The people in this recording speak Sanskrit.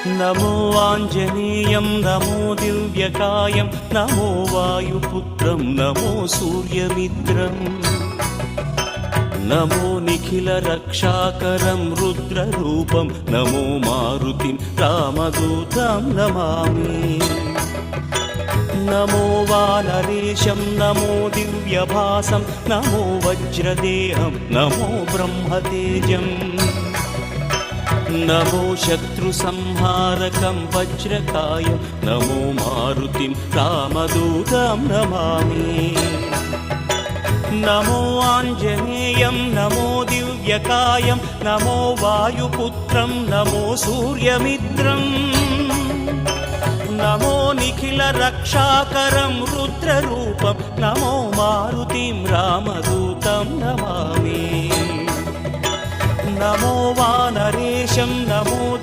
नमो आञ्जनेयं नमो दिव्यकायं नमो वायुपुत्रं नमो सूर्यमित्रम् नमो निखिलरक्षाकरं रुद्ररूपं नमो मारुतिं रामदूतं नमामि नमो वानरेशं नमो दिव्यभासं नमो वज्रदेहं नमो ब्रह्मतेजम् नमो शत्रुसंहारकं वज्रकायं नमो मारुतिं रामदूतं नमामि नमो आञ्जनेयं नमो दिव्यकायं नमो वायुपुत्रं नमो सूर्यमित्रम् नमो निखिलरक्षाकरं रुद्ररूपं नमो मारुतिं रामदूतं नमामि नमो वानरेशं नमो